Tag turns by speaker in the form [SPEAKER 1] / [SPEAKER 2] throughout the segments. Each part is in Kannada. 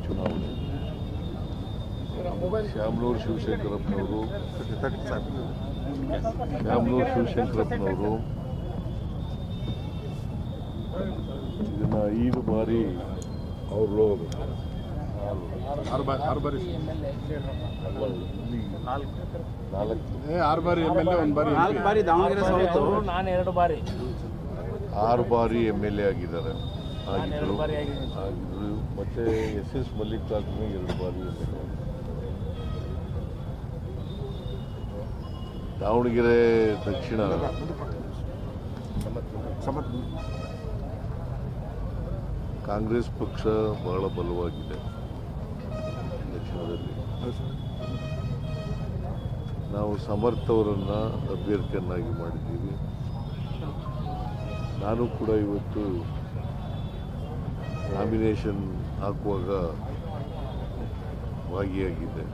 [SPEAKER 1] ಚುನಾವಣೆ. ಶ್ಯಾಮನೂರು ಶಿವಶಂಕರಪ್ಪನವರು ಇದನ್ನು 5 ಬಾರಿ ಅವರು
[SPEAKER 2] ಆರು ಬಾರಿ ದಾವಣಗೆರೆ ಸೋತು, ನಾನು 2 ಬಾರಿ
[SPEAKER 1] 6 ಬಾರಿ MLA ಆಗಿದ್ದಾರೆ ಆಗಿದ್ರು. ಮತ್ತೆ SS ಮಲ್ಲಿಕಾರ್ಜುನ 2 ಬಾರಿ MLA. ದಾವಣಗೆರೆ ದಕ್ಷಿಣ ಕಾಂಗ್ರೆಸ್ ಪಕ್ಷ ಬಹಳ ಬಲವಾಗಿದೆ. ದಕ್ಷಿಣದಲ್ಲಿ ನಾವು ಸಮರ್ಥವರನ್ನು ಅಭ್ಯರ್ಥಿಯನ್ನಾಗಿ ಮಾಡಿದ್ದೀವಿ. ನಾನು ಕೂಡ ಇವತ್ತು ನಾಮಿನೇಷನ್ ಹಾಕುವಾಗ ಭಾಗಿಯಾಗಿದ್ದೆ.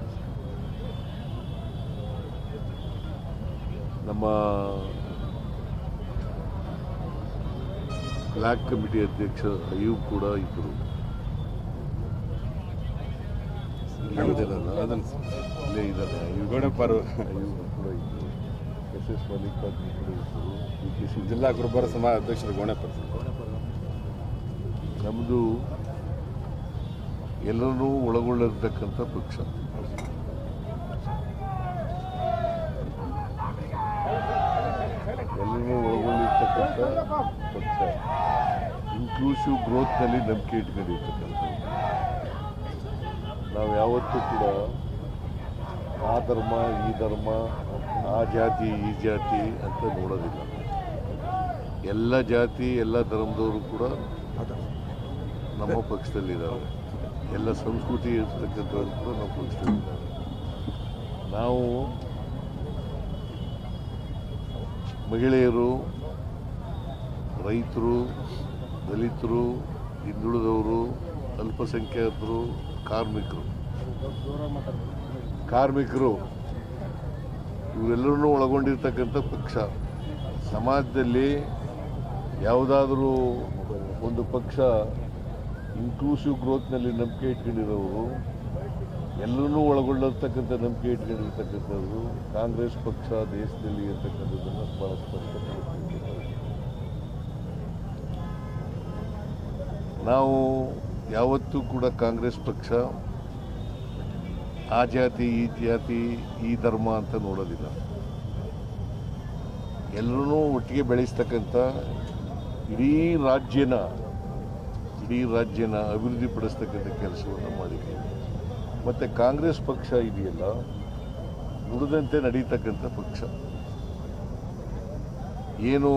[SPEAKER 1] ನಮ್ಮ ಬ್ಲ್ಯಾಕ್ ಕಮಿಟಿ ಅಧ್ಯಕ್ಷ ಅಯ್ಯೂಬ್ ಕೂಡ ಇದ್ದರು. ಇಲ್ಲೇ ಇದ್ದಾನೆ ಅಯ್ಯೂಬ್ ಕೂಡ ಇದ್ದರು. SS ಮಲ್ಲಿಕಾರ್ಜುನ ಕೂಡ ಇದ್ದರು. BKC
[SPEAKER 2] ಜಿಲ್ಲಾ ಗುರುಬರ ಸಮಾಜ ಅಧ್ಯಕ್ಷರು ಗೋಣೆಪರ್.
[SPEAKER 1] ನಮ್ಮದು ಎಲ್ಲರನ್ನೂ ಒಳಗೊಳ್ಳಿರ್ತಕ್ಕಂಥ ಪಕ್ಷ. ಎಲ್ಲರೂ ಒಳಗೊಂಡಿರ್ತಕ್ಕಂಥ ಪಕ್ಷ. ಇನ್ಕ್ಲೂಸಿವ್ ಗ್ರೋತ್ನಲ್ಲಿ ನಂಬಿಕೆ ಇಟ್ಕೊಂಡಿರ್ತಕ್ಕಂಥದ್ದು. ನಾವು ಯಾವತ್ತೂ ಕೂಡ ಆ ಧರ್ಮ ಈ ಧರ್ಮ, ಆ ಜಾತಿ ಈ ಜಾತಿ ಅಂತ ನೋಡೋದಿಲ್ಲ. ಎಲ್ಲ ಜಾತಿ ಎಲ್ಲ ಧರ್ಮದವರು ಕೂಡ ನಮ್ಮ ಪಕ್ಷದಲ್ಲಿದ್ದಾರೆ. ಎಲ್ಲ ಸಂಸ್ಕೃತಿ ಇರ್ತಕ್ಕಂಥವ್ರು ಕೂಡ ನಮ್ಮ ಪಕ್ಷದಲ್ಲಿದ್ದಾರೆ. ನಾವು ಮಹಿಳೆಯರು, ರೈತರು, ದಲಿತರು, ಹಿಂದುಳಿದವರು, ಅಲ್ಪಸಂಖ್ಯಾತರು, ಕಾರ್ಮಿಕರು ಇವರೆಲ್ಲರನ್ನೂ ಒಳಗೊಂಡಿರ್ತಕ್ಕಂಥ ಪಕ್ಷ. ಸಮಾಜದಲ್ಲಿ ಯಾವುದಾದ್ರೂ ಒಂದು ಪಕ್ಷ ಇನ್ಕ್ಲೂಸಿವ್ ಗ್ರೋತ್ನಲ್ಲಿ ನಂಬಿಕೆ ಇಟ್ಕೊಂಡಿರೋರು, ಎಲ್ಲರನ್ನೂ ಒಳಗೊಳ್ಳಿರ್ತಕ್ಕಂಥ ನಂಬಿಕೆ ಇಟ್ಕೊಂಡಿರ್ತಕ್ಕಂಥದ್ದು ಕಾಂಗ್ರೆಸ್ ಪಕ್ಷ ದೇಶದಲ್ಲಿ ಇರ್ತಕ್ಕಂಥದ್ದನ್ನು ಭಾಳ ಸ್ಪಷ್ಟಪಡಿಸ್ತೀವಿ. ನಾವು ಯಾವತ್ತೂ ಕೂಡ ಕಾಂಗ್ರೆಸ್ ಪಕ್ಷ ಆ ಜಾತಿ ಈ ಜಾತಿ ಈ ಧರ್ಮ ಅಂತ ನೋಡೋದಿಲ್ಲ. ಎಲ್ಲರೂ ಒಟ್ಟಿಗೆ ಬೆಳೆಸ್ತಕ್ಕಂಥ ಇಡೀ ರಾಜ್ಯನ ಅಭಿವೃದ್ಧಿಪಡಿಸ್ತಕ್ಕಂಥ ಕೆಲಸವನ್ನು ಮಾಡಿದ್ದೀವಿ. ಮತ್ತು ಕಾಂಗ್ರೆಸ್ ಪಕ್ಷ ಇದೆಯಲ್ಲ, ನುಡಿದಂತೆ ನಡೀತಕ್ಕಂಥ ಪಕ್ಷ. ಏನು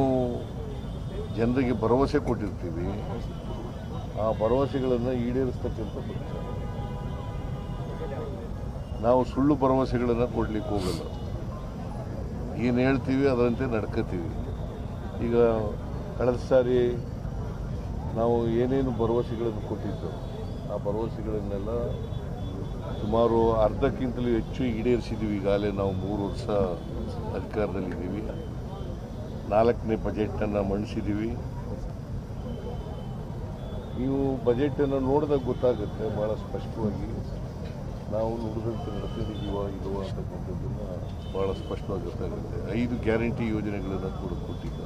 [SPEAKER 1] ಜನರಿಗೆ ಭರವಸೆ ಕೊಟ್ಟಿರ್ತೀವಿ, ಆ ಭರವಸೆಗಳನ್ನು ಈಡೇರಿಸ್ತಕ್ಕಂಥ ಪಕ್ಷ. ನಾವು ಸುಳ್ಳು ಭರವಸೆಗಳನ್ನು ಕೊಡಲಿಕ್ಕೆ ಹೋಗಲ್ಲ. ಏನು ಹೇಳ್ತೀವಿ ಅದರಂತೆ ನಡ್ಕೋತೀವಿ. ಈಗ ಕಳೆದ ಸಾರಿ ನಾವು ಏನೇನು ಭರವಸೆಗಳನ್ನು ಕೊಟ್ಟಿದ್ದು, ಆ ಭರವಸೆಗಳನ್ನೆಲ್ಲ ಸುಮಾರು ಅರ್ಧಕ್ಕಿಂತಲೂ ಹೆಚ್ಚು ಈಡೇರಿಸಿದ್ದೀವಿ. ಈಗಾಗಲೇ ನಾವು 3 ವರ್ಷ ಅಧಿಕಾರದಲ್ಲಿದ್ದೀವಿ. 4ನೇ ಬಜೆಟನ್ನು ಮಂಡಿಸಿದ್ದೀವಿ. ನೀವು ಬಜೆಟನ್ನು ನೋಡಿದಾಗ ಗೊತ್ತಾಗುತ್ತೆ ಭಾಳ ಸ್ಪಷ್ಟವಾಗಿ ನಾವು ನುಡಿದಂತೆ ನಡೆಸಿದ್ದೀವೋ ಇಲ್ವೋ ಅಂತಕ್ಕಂಥದ್ದನ್ನು ಭಾಳ ಸ್ಪಷ್ಟವಾಗಿ ಗೊತ್ತಾಗುತ್ತೆ. 5 ಗ್ಯಾರಂಟಿ ಯೋಜನೆಗಳನ್ನು ಕೂಡ ಕೊಟ್ಟಿದ್ದೀವಿ.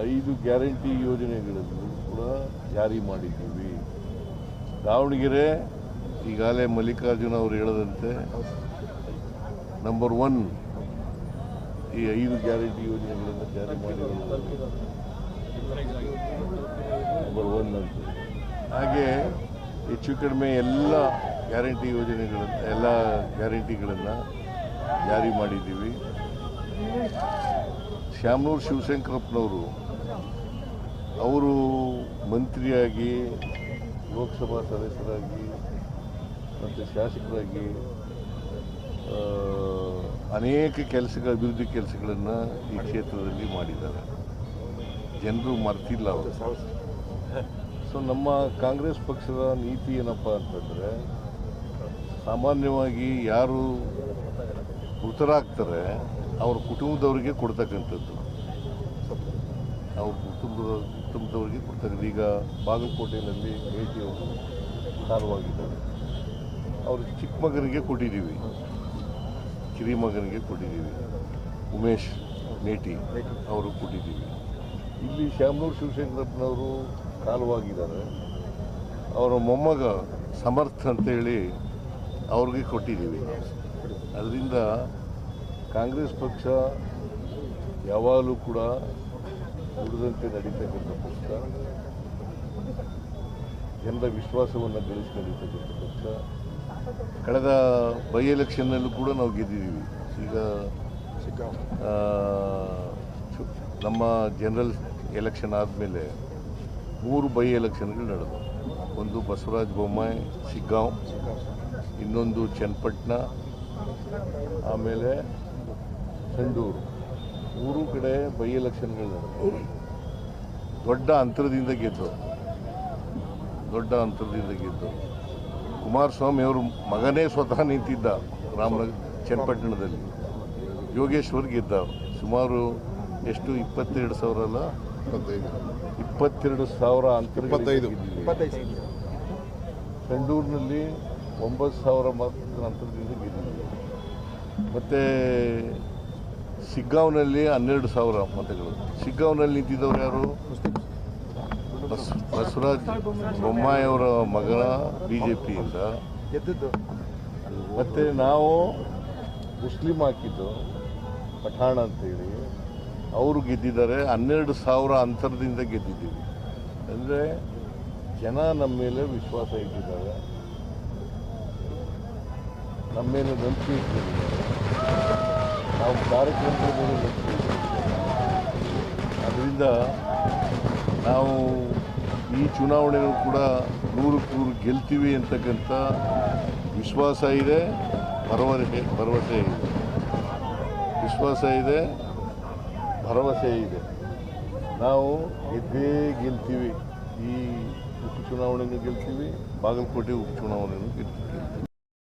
[SPEAKER 1] 5 ಗ್ಯಾರಂಟಿ ಯೋಜನೆಗಳನ್ನು ಕೂಡ ಜಾರಿ ಮಾಡಿದ್ದೀವಿ. ದಾವಣಗೆರೆ ಈಗಾಗಲೇ ಮಲ್ಲಿಕಾರ್ಜುನ ಅವರು ಹೇಳದಂತೆ ನಂಬರ್ 1 ಈ 5 ಗ್ಯಾರಂಟಿ ಯೋಜನೆಗಳನ್ನು ಜಾರಿ ಮಾಡಿರೋದು ನಂಬರ್ 1 ಅಂತ. ಹಾಗೆ ಹೆಚ್ಚು ಕಡಿಮೆ ಎಲ್ಲ ಗ್ಯಾರಂಟಿಗಳನ್ನು ಜಾರಿ ಮಾಡಿದ್ದೀವಿ. ಶ್ಯಾಮನೂರು ಶಿವಶಂಕರಪ್ಪನವರು ಅವರು ಮಂತ್ರಿಯಾಗಿ, ಲೋಕಸಭಾ ಸದಸ್ಯರಾಗಿ ಮತ್ತು ಶಾಸಕರಾಗಿ ಅನೇಕ ಅಭಿವೃದ್ಧಿ ಕೆಲಸಗಳನ್ನು ಈ ಕ್ಷೇತ್ರದಲ್ಲಿ ಮಾಡಿದ್ದಾರೆ. ಜನರು ಮರ್ತಿಲ್ಲ ಅವರು. ಸೊ ನಮ್ಮ ಕಾಂಗ್ರೆಸ್ ಪಕ್ಷದ ನೀತಿ ಏನಪ್ಪ ಅಂತಂದರೆ, ಸಾಮಾನ್ಯವಾಗಿ ಯಾರು ಮೃತರಾಗ್ತಾರೆ ಅವ್ರ ಕುಟುಂಬದವರಿಗೆ ಕೊಡ್ತಕ್ಕಂಥದ್ದು. ಅವ್ರ ಕುಟುಂಬದ ಸುತ್ತಮುತ್ತವರಿಗೆ ಕೊಡ್ತಾರೆ. ಈಗ ಬಾಗಲಕೋಟೆಯಲ್ಲಿ ಮೇಟಿ ಅವರು ಕಾಲವಾಗಿದ್ದಾರೆ, ಅವರು ಚಿಕ್ಕ ಮಗನಿಗೆ ಕೊಟ್ಟಿದ್ದೀವಿ, ಕಿರಿಮಗನಿಗೆ ಕೊಟ್ಟಿದ್ದೀವಿ. ಉಮೇಶ್ ಮೇಟಿ ಅವರು ಕೊಟ್ಟಿದ್ದೀವಿ. ಇಲ್ಲಿ ಶ್ಯಾಮನೂರು ಶಿವಶಂಕರಪ್ಪನವರು ಕಾಲವಾಗಿದ್ದಾರೆ, ಅವರ ಮೊಮ್ಮಗ ಸಮರ್ಥ ಅಂತೇಳಿ ಅವ್ರಿಗೆ ಕೊಟ್ಟಿದ್ದೀವಿ. ಅದರಿಂದ ಕಾಂಗ್ರೆಸ್ ಪಕ್ಷ ಯಾವಾಗಲೂ ಕೂಡ ನುಡಿದಂತೆ ನಡೀತಕ್ಕಂಥ ಪಕ್ಷ, ಜನರ ವಿಶ್ವಾಸವನ್ನು ಗಳಿಸ್ಕೊಂಡಿರ್ತಕ್ಕಂಥ ಪಕ್ಷ. ಕಳೆದ ಬೈ ಎಲೆಕ್ಷನ್ನಲ್ಲೂ ಕೂಡ ನಾವು ಗೆದ್ದಿದ್ದೀವಿ. ಈಗ ನಮ್ಮ ಜನರಲ್ ಎಲೆಕ್ಷನ್ ಆದಮೇಲೆ 3 ಬೈ ಎಲೆಕ್ಷನ್ಗಳು ನಡೆದವು. ಒಂದು ಬಸವರಾಜ ಬೊಮ್ಮಾಯಿ ಶಿಗ್ಗಾಂವ್, ಇನ್ನೊಂದು ಚನ್ನಪಟ್ಟಣ, ಆಮೇಲೆ ಸಂಡೂರು. 3 ಕಡೆ ಬೈ ಎಲೆಕ್ಷನ್ಗಳು ನಡೆದವು. ದೊಡ್ಡ ಅಂತರದಿಂದ ಗೆದ್ದು ಕುಮಾರಸ್ವಾಮಿ ಅವರು ಮಗನೇ ಸ್ವತಃ ನಿಂತಿದ್ದ ಚನ್ನಪಟ್ಟಣದಲ್ಲಿ. ಯೋಗೇಶ್ವರ್ ಗೆದ್ದ. ಸುಮಾರು ಎಷ್ಟು 22,000 ಅಲ್ಲ, 22,000 ಅಂತರ. ಸಂಡೂರಿನಲ್ಲಿ 9,000 ಮಾತ್ರ ಅಂತರದಿಂದ ಗೆದ್ದಿದ್ವಿ. ಮತ್ತು ಶಿಗ್ಗಾಂವ್ನಲ್ಲಿ 12,000 ಮತಗಳು. ಶಿಗ್ಗಾಂವ್ನಲ್ಲಿ ನಿಂತಿದ್ದವ್ರು ಯಾರು? ಬಸವರಾಜ ಬೊಮ್ಮಾಯಿ ಅವರ ಮಗನ BJPಯಿಂದ ಗೆದ್ದಿದ್ದು. ಮತ್ತು ನಾವು ಮುಸ್ಲಿಂ ಹಾಕಿದ್ದು ಪಠಾಣ ಅಂತೇಳಿ, ಅವರು ಗೆದ್ದಿದ್ದಾರೆ. 12,000 ಅಂತರದಿಂದ ಗೆದ್ದಿದ್ದೀವಿ. ಅಂದರೆ ಜನ ನಮ್ಮ ಮೇಲೆ ವಿಶ್ವಾಸ ಇಟ್ಟಿದ್ದಾರೆ, ನಮ್ಮ ಮೇಲೆ ನಂಬಿಕೆ ಇಟ್ಟಿದ್ದಾರೆ, ನಾವು ಕಾರ್ಯಕ್ರಮಗಳ ಮೇಲೆ ನಂಬಿಕೆ ಇಟ್ಟಿದ್ದಾರೆ. ಅದರಿಂದ ನಾವು ಈ ಚುನಾವಣೆಯೂ ಕೂಡ 100ಕ್ಕೆ 100 ಗೆಲ್ತೀವಿ ಅಂತಕ್ಕಂಥ ವಿಶ್ವಾಸ ಇದೆ, ಭರವಸೆ ಇದೆ. ನಾವು ಗೆದ್ದೇ ಗೆಲ್ತೀವಿ. ಈ ಉಪಚುನಾವಣೆಯೂ ಗೆಲ್ತೀವಿ, ಬಾಗಲಕೋಟೆ ಉಪಚುನಾವಣೆಯೂ ಗೆಲ್ತೀವಿ.